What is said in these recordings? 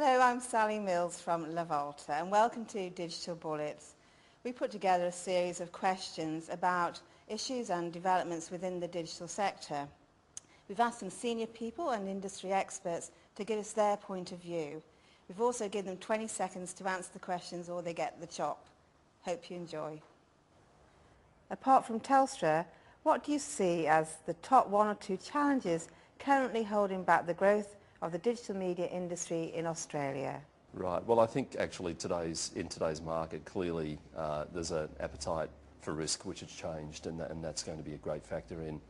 Hello, I'm Sally Mills from LaVolta and welcome to Digital Bullets. We put together a series of questions about issues and developments within the digital sector. We've asked some senior people and industry experts to give us their point of view. We've also given them 20 seconds to answer the questions or they get the chop. Hope you enjoy. Apart from Telstra, what do you see as the top one or two challenges currently holding back the growth of the digital media industry in Australia? Right. Well, I think actually in today's market, clearly there's an appetite for risk which has changed, and that's going to be a great factor in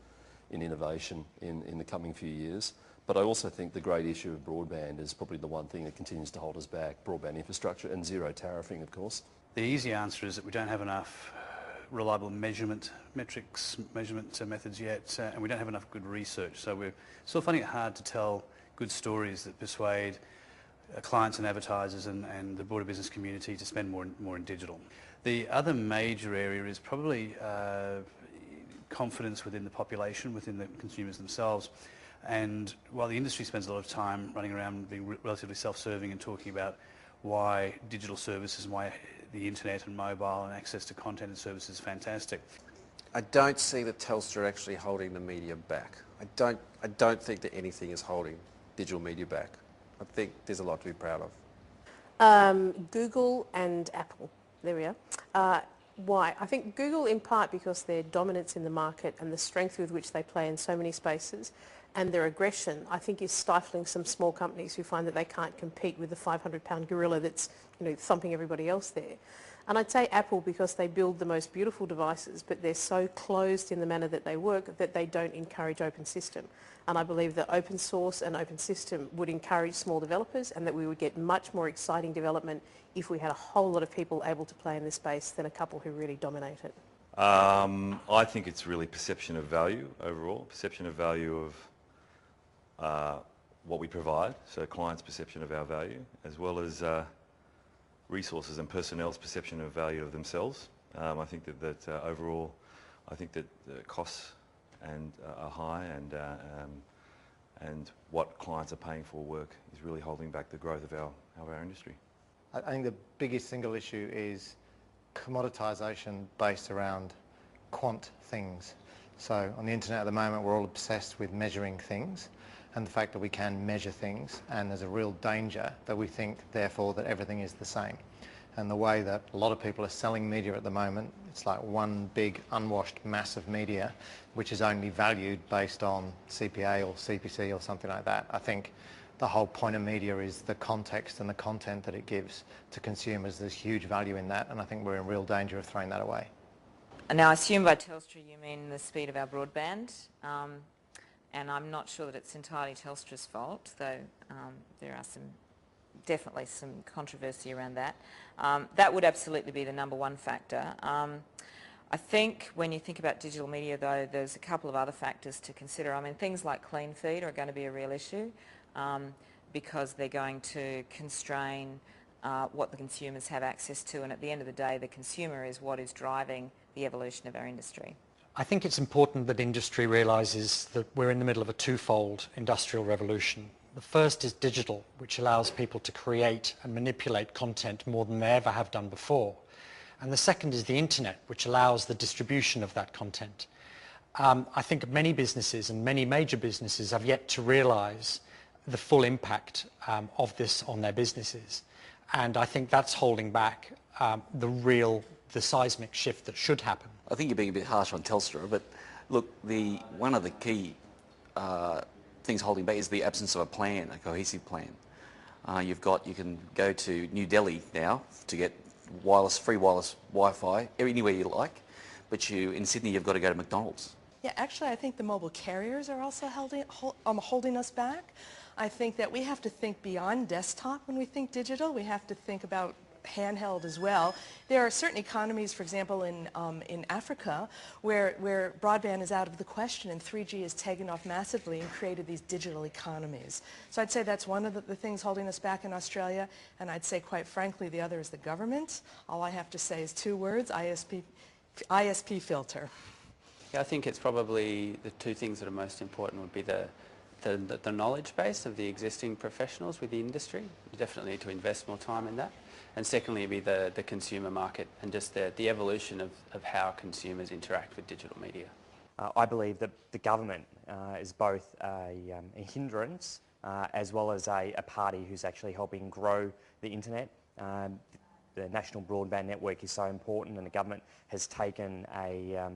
innovation in the coming few years. But I also think the great issue of broadband is probably the one thing that continues to hold us back, broadband infrastructure and zero tariffing, of course. The easy answer is that we don't have enough reliable measurement methods yet, and we don't have enough good research. So we're still finding it hard to tell good stories that persuade clients and advertisers and the broader business community to spend more in digital. The other major area is probably confidence within the population, within the consumers themselves. And while the industry spends a lot of time running around being relatively self-serving and talking about why digital services and why the internet and mobile and access to content and services is fantastic, I don't see that Telstra actually holding the media back. I don't think that anything is holding digital media back. I think there's a lot to be proud of. Google and Apple. There we are. Why? I think Google in part because their dominance in the market and the strength with which they play in so many spaces, and their aggression, I think, is stifling some small companies who find that they can't compete with the 500-pound gorilla that's, thumping everybody else there. And I'd say Apple because they build the most beautiful devices, but they're so closed in the manner that they work that they don't encourage open system. And I believe that open source and open system would encourage small developers, and that we would get much more exciting development if we had a whole lot of people able to play in this space than a couple who really dominate it. I think it's really perception of value overall, perception of value of what we provide, so clients' perception of our value, as well as resources and personnel's perception of value of themselves. I think that overall, I think that the costs are high, and what clients are paying for work is really holding back the growth of our industry. I think the biggest single issue is commoditisation based around quant things. So on the internet at the moment, we're all obsessed with measuring things and the fact that we can measure things, and there's a real danger that we think therefore that everything is the same. And the way that a lot of people are selling media at the moment, it's like one big unwashed mass of media which is only valued based on CPA or CPC or something like that. I think the whole point of media is the context and the content that it gives to consumers. There's huge value in that, and I think we're in real danger of throwing that away. And now I assume by Telstra you mean the speed of our broadband, and I'm not sure that it's entirely Telstra's fault, though there are definitely some controversy around that. That would absolutely be the number one factor. I think when you think about digital media, though, there's a couple of other factors to consider. I mean, things like clean feed are going to be a real issue because they're going to constrain what the consumers have access to, and at the end of the day, the consumer is what is driving the evolution of our industry. I think it's important that industry realises that we're in the middle of a twofold industrial revolution. The first is digital, which allows people to create and manipulate content more than they ever have done before. And the second is the internet, which allows the distribution of that content. I think many businesses and many major businesses have yet to realise the full impact of this on their businesses. And I think that's holding back the seismic shift that should happen. I think you're being a bit harsh on Telstra, but look, one of the key things holding back is the absence of a plan, a cohesive plan. You can go to New Delhi now to get free wireless Wi-Fi anywhere you like, but in Sydney you've got to go to McDonald's. Yeah, actually I think the mobile carriers are also holding us back. I think that we have to think beyond desktop when we think digital. We have to think about handheld as well. There are certain economies, for example, in Africa, where broadband is out of the question and 3G has taken off massively and created these digital economies. So I'd say that's one of the things holding us back in Australia, and I'd say, quite frankly, the other is the government. All I have to say is two words: ISP filter. Yeah, I think it's probably the two things that are most important would be the the knowledge base of the existing professionals with the industry. You definitely need to invest more time in that. And secondly, it'd be the consumer market and just the evolution of how consumers interact with digital media. I believe that the government is both a hindrance as well as a party who's actually helping grow the internet. The National Broadband Network is so important, and the government has taken a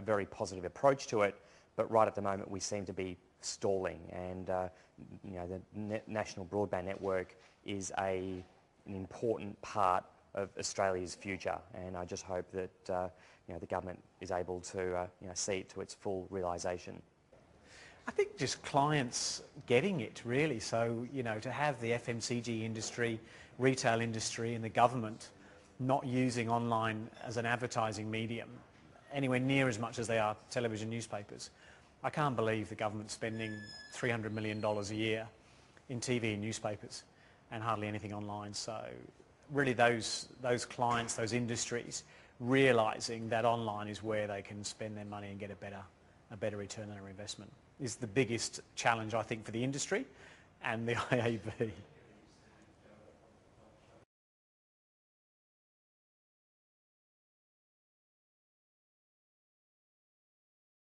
very positive approach to it, but right at the moment we seem to be stalling, and the National Broadband Network is an important part of Australia's future, and I just hope that the government is able to see it to its full realisation. I think just clients getting it, really. So, to have the FMCG industry, retail industry and the government not using online as an advertising medium anywhere near as much as they are television newspapers. I can't believe the government's spending $300 million a year in TV and newspapers and hardly anything online. So really those clients, those industries, realising that online is where they can spend their money and get a better return on their investment is the biggest challenge, I think, for the industry and the IAB.